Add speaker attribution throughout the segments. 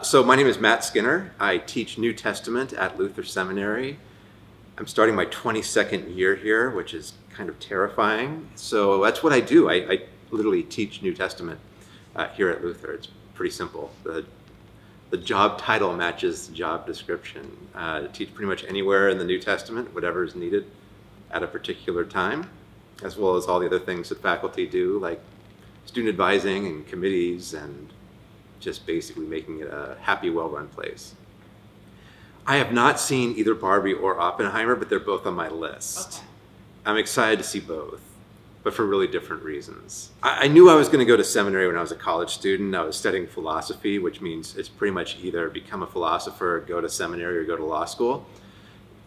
Speaker 1: So my name is Matt Skinner. I teach New Testament at Luther Seminary. I'm starting my 22nd year here, which is kind of terrifying. So that's what I do. I literally teach New Testament here at Luther. It's pretty simple. The job title matches the job description. Teach pretty much anywhere in the New Testament, whatever is needed at a particular time, as well as all the other things that faculty do, like student advising and committees and just basically making it a happy, well-run place. I have not seen either Barbie or Oppenheimer, but they're both on my list. Okay. I'm excited to see both, but for really different reasons. I knew I was going to go to seminary when I was a college student. I was studying philosophy, which means it's pretty much either become a philosopher, go to seminary, or go to law school.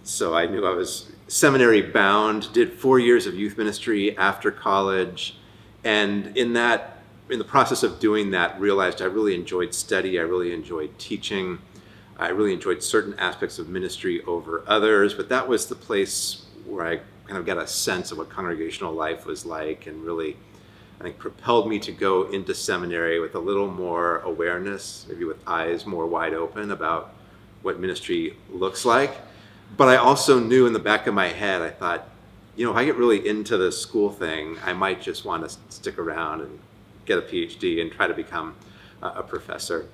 Speaker 1: So I knew I was seminary bound, did 4 years of youth ministry after college, and in the process of doing that, realized I really enjoyed study, I really enjoyed teaching, I really enjoyed certain aspects of ministry over others, but that was the place where I kind of got a sense of what congregational life was like, and really, I think, propelled me to go into seminary with a little more awareness, maybe with eyes more wide open about what ministry looks like. But I also knew in the back of my head, I thought, you know, if I get really into the school thing, I might just want to stick around and get a PhD and try to become a professor.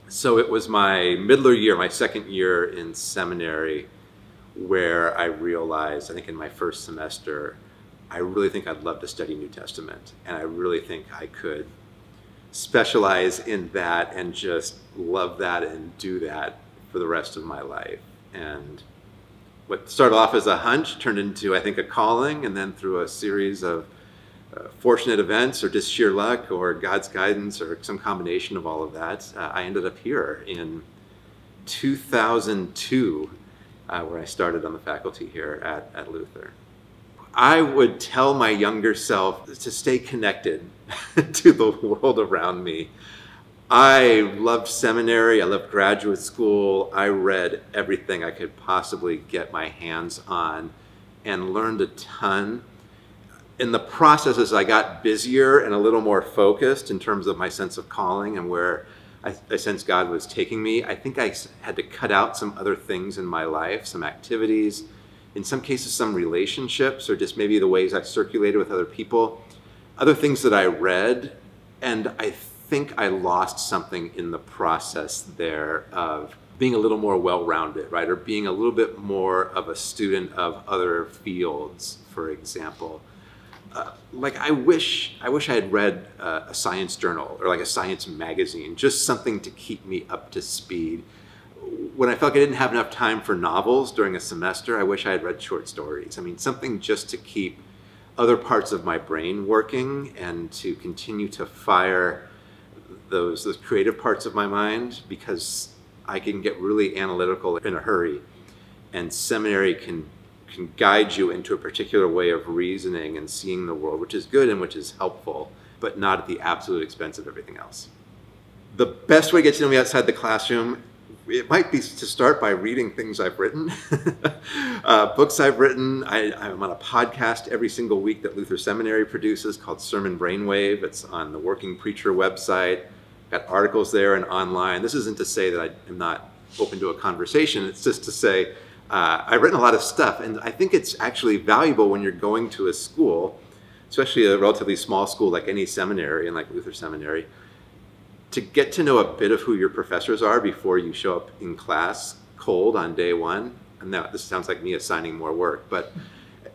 Speaker 1: So it was my middle year, my second year in seminary, where I realized, I think in my first semester, I really think I'd love to study New Testament. And I really think I could specialize in that and just love that and do that for the rest of my life. And what started off as a hunch turned into, I think, a calling, and then through a series of fortunate events or just sheer luck or God's guidance or some combination of all of that, I ended up here in 2002, where I started on the faculty here at Luther. I would tell my younger self to stay connected to the world around me. I loved seminary, I loved graduate school, I read everything I could possibly get my hands on and learned a ton. In the process, as I got busier and a little more focused in terms of my sense of calling and where I sensed God was taking me, I think I had to cut out some other things in my life, some activities, in some cases some relationships, or just maybe the ways I circulated with other people, other things that I read, and I think I lost something in the process there of being a little more well-rounded, right? Or being a little bit more of a student of other fields, for example. Like I wish I had read a science journal or like a science magazine, just something to keep me up to speed. When I felt like I didn't have enough time for novels during a semester, I wish I had read short stories. I mean, something just to keep other parts of my brain working and to continue to fire those creative parts of my mind, because I can get really analytical in a hurry, and seminary can guide you into a particular way of reasoning and seeing the world, which is good and which is helpful, but not at the absolute expense of everything else. The best way to get to know me outside the classroom, it might be to start by reading things I've written, books I've written. I'm on a podcast every single week that Luther Seminary produces called Sermon Brainwave. It's on the Working Preacher website. Got articles there and online. This isn't to say that I am not open to a conversation. It's just to say I've written a lot of stuff, and I think it's actually valuable when you're going to a school, especially a relatively small school like any seminary and like Luther Seminary, to get to know a bit of who your professors are before you show up in class cold on day one. And now this sounds like me assigning more work, but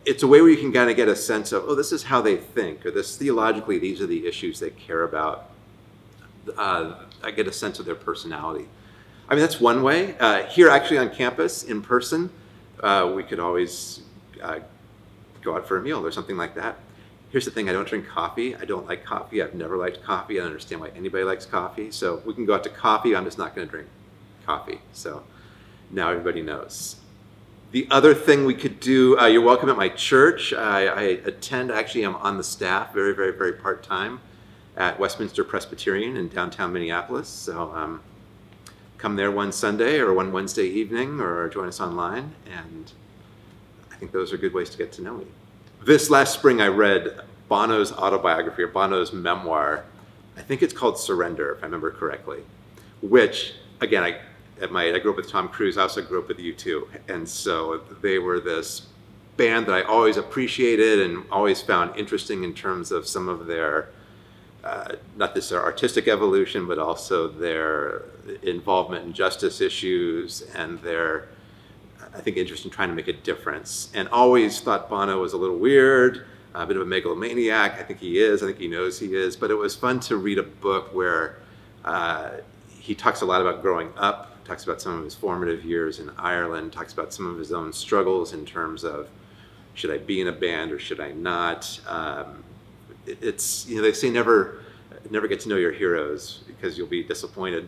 Speaker 1: it's a way where you can kind of get a sense of, oh, this is how they think, or this theologically, these are the issues they care about. I get a sense of their personality. I mean, that's one way. Here actually on campus, in person, we could always go out for a meal or something like that. Here's the thing, I don't drink coffee. I don't like coffee. I've never liked coffee. I don't understand why anybody likes coffee. So we can go out to coffee. I'm just not going to drink coffee. So now everybody knows. The other thing we could do, you're welcome at my church. I attend, actually I'm on the staff, very, very, very part-time at Westminster Presbyterian in downtown Minneapolis. So come there one Sunday or one Wednesday evening, or join us online, and I think those are good ways to get to know me. This last spring I read Bono's autobiography, or Bono's memoir. I think it's called Surrender, if I remember correctly, which again, I grew up with Tom Cruise. I also grew up with U2, and so they were this band that I always appreciated and always found interesting in terms of some of their, not just their artistic evolution, but also their involvement in justice issues and their, I think, interest in trying to make a difference. And always thought Bono was a little weird, a bit of a megalomaniac. I think he is. I think he knows he is. But it was fun to read a book where he talks a lot about growing up, talks about some of his formative years in Ireland, talks about some of his own struggles in terms of, should I be in a band or should I not? It's, you know, they say never get to know your heroes because you'll be disappointed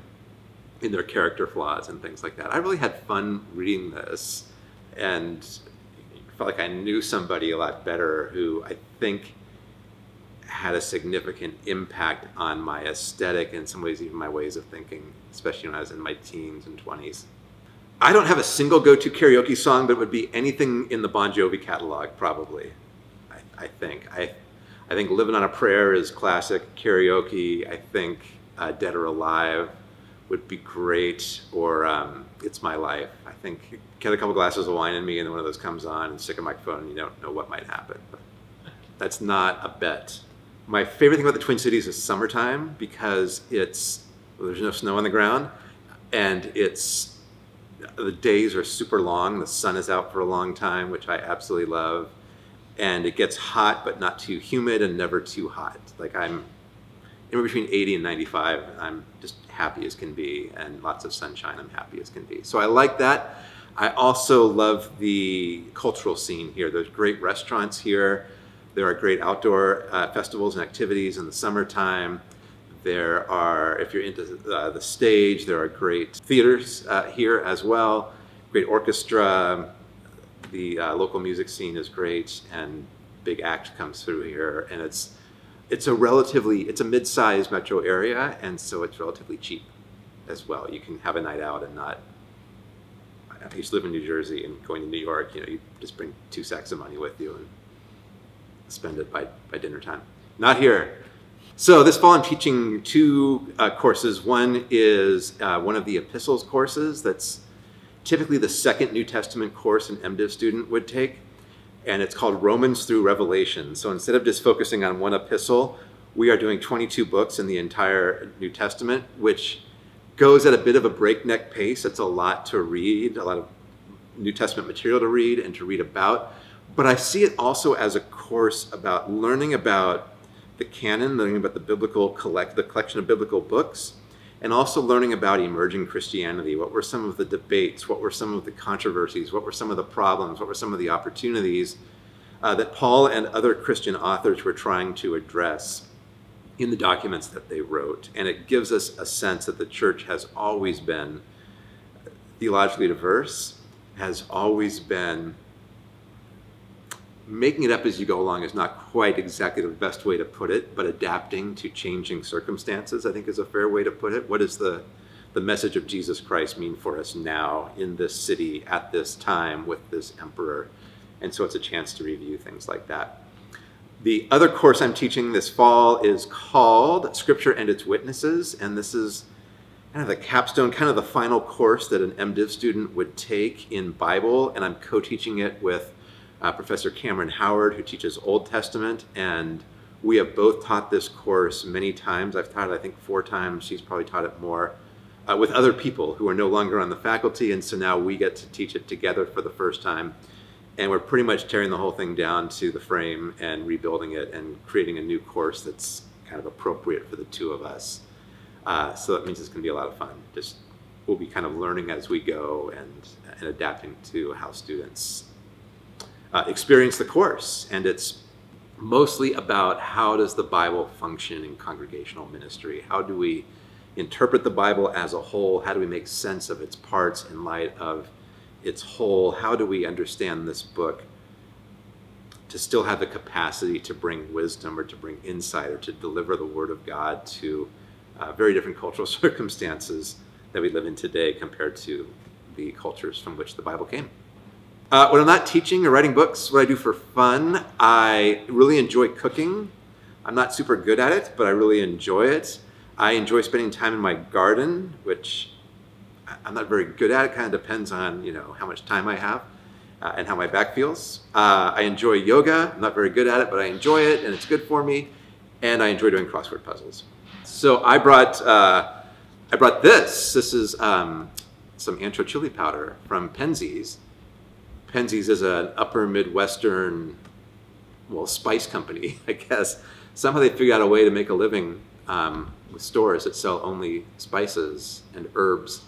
Speaker 1: in their character flaws and things like that. I really had fun reading this and felt like I knew somebody a lot better who I think had a significant impact on my aesthetic, in some ways even my ways of thinking, especially when I was in my teens and 20s. I don't have a single go-to karaoke song, but it would be anything in the Bon Jovi catalog, probably. I think Living on a Prayer is classic karaoke. I think Dead or Alive would be great, or It's My Life. I think get a couple glasses of wine in me and one of those comes on and stick a microphone and you don't know what might happen. But that's not a bet. My favorite thing about the Twin Cities is summertime because there's no snow on the ground and the days are super long. The sun is out for a long time, which I absolutely love. And it gets hot, but not too humid and never too hot. Like I'm in between 80 and 95, I'm just happy as can be, and lots of sunshine, I'm happy as can be. So I like that. I also love the cultural scene here. There's great restaurants here. There are great outdoor festivals and activities in the summertime. There are, if you're into the stage, there are great theaters here as well. Great orchestra. The local music scene is great, and big act comes through here. And it's a mid-sized metro area, and so it's relatively cheap as well. You can have a night out and not. I used to live in New Jersey, and going to New York, you know, you just bring 2 sacks of money with you and spend it by dinner time. Not here. So this fall I'm teaching 2 courses. One is one of the epistles courses that's typically the second New Testament course an MDiv student would take, and it's called Romans through Revelation. So instead of just focusing on one epistle, we are doing 22 books in the entire New Testament, which goes at a bit of a breakneck pace. It's a lot to read, a lot of New Testament material to read and to read about. But I see it also as a course about learning about the canon, learning about the collection of biblical books, and also learning about emerging Christianity. What were some of the debates? What were some of the controversies? What were some of the problems? What were some of the opportunities that Paul and other Christian authors were trying to address in the documents that they wrote? And it gives us a sense that the church has always been theologically diverse, has always been making it up as you go along is not quite exactly the best way to put it, but adapting to changing circumstances, I think, is a fair way to put it. What does the message of Jesus Christ mean for us now in this city at this time with this emperor? And so it's a chance to review things like that. The other course I'm teaching this fall is called Scripture and Its Witnesses, and this is kind of the capstone, kind of the final course that an MDiv student would take in Bible, and I'm co-teaching it with Professor Cameron Howard, who teaches Old Testament, and we have both taught this course many times. I've taught it, I think, 4 times. She's probably taught it more with other people who are no longer on the faculty, and so now we get to teach it together for the first time. And we're pretty much tearing the whole thing down to the frame and rebuilding it and creating a new course that's kind of appropriate for the 2 of us. So that means it's going to be a lot of fun. We'll be kind of learning as we go and adapting to how students experience the course. And it's mostly about how does the Bible function in congregational ministry? How do we interpret the Bible as a whole? How do we make sense of its parts in light of its whole? How do we understand this book to still have the capacity to bring wisdom or to bring insight or to deliver the Word of God to very different cultural circumstances that we live in today compared to the cultures from which the Bible came? When I'm not teaching or writing books, what I do for fun, I really enjoy cooking. I'm not super good at it, but I really enjoy it. I enjoy spending time in my garden, which I'm not very good at it. Kind of depends on, how much time I have and how my back feels. I enjoy yoga. I'm not very good at it, but I enjoy it and it's good for me. And I enjoy doing crossword puzzles. So I brought this. This is some ancho chili powder from Penzeys. Penzeys is an upper Midwestern, spice company, I guess. Somehow they figured out a way to make a living with stores that sell only spices and herbs,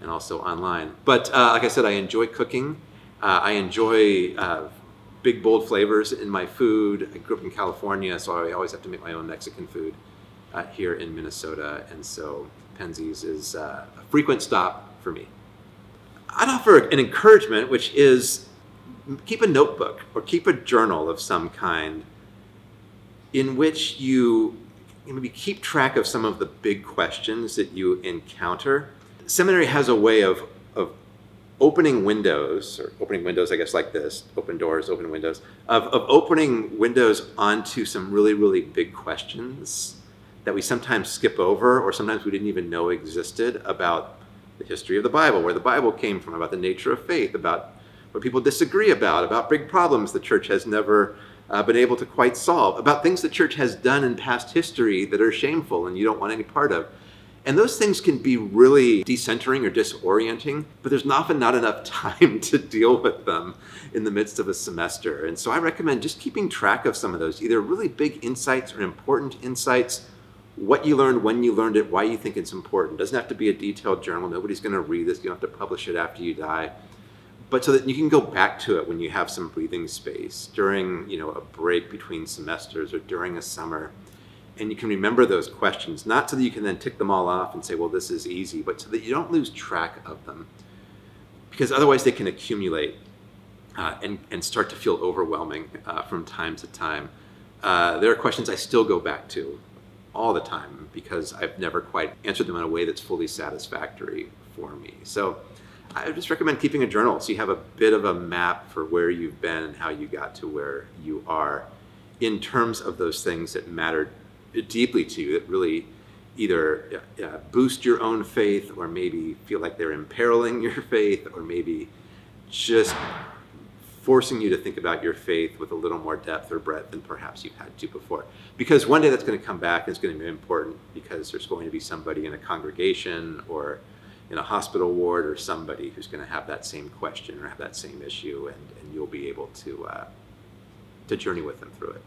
Speaker 1: and also online. But like I said, I enjoy cooking. I enjoy big, bold flavors in my food. I grew up in California, so I always have to make my own Mexican food here in Minnesota. And so Penzeys is a frequent stop for me. I'd offer an encouragement, which is keep a notebook or keep a journal of some kind in which you maybe keep track of some of the big questions that you encounter. Seminary has a way of opening windows, I guess like this, open doors, open windows, of opening windows onto some really, really big questions that we sometimes skip over or sometimes we didn't even know existed about the history of the Bible, where the Bible came from, about the nature of faith, about what people disagree about big problems the church has never been able to quite solve, about things the church has done in past history that are shameful and you don't want any part of. And those things can be really decentering or disorienting, but there's often not enough time to deal with them in the midst of a semester. And so I recommend just keeping track of some of those, either really big insights or important insights, what you learned, when you learned it, why you think it's important. It doesn't have to be a detailed journal. Nobody's going to read this. You don't have to publish it after you die. But so that you can go back to it when you have some breathing space during, a break between semesters or during a summer. And you can remember those questions, not so that you can then tick them all off and say, well, this is easy, but so that you don't lose track of them. Because otherwise they can accumulate and start to feel overwhelming from time to time. There are questions I still go back to all the time because I've never quite answered them in a way that's fully satisfactory for me. So I just recommend keeping a journal so you have a bit of a map for where you've been and how you got to where you are in terms of those things that mattered deeply to you, that really either boost your own faith or maybe feel like they're imperiling your faith or maybe just forcing you to think about your faith with a little more depth or breadth than perhaps you've had to before. Because one day that's going to come back and it's going to be important because there's going to be somebody in a congregation or in a hospital ward or somebody who's going to have that same question or have that same issue, and you'll be able to journey with them through it.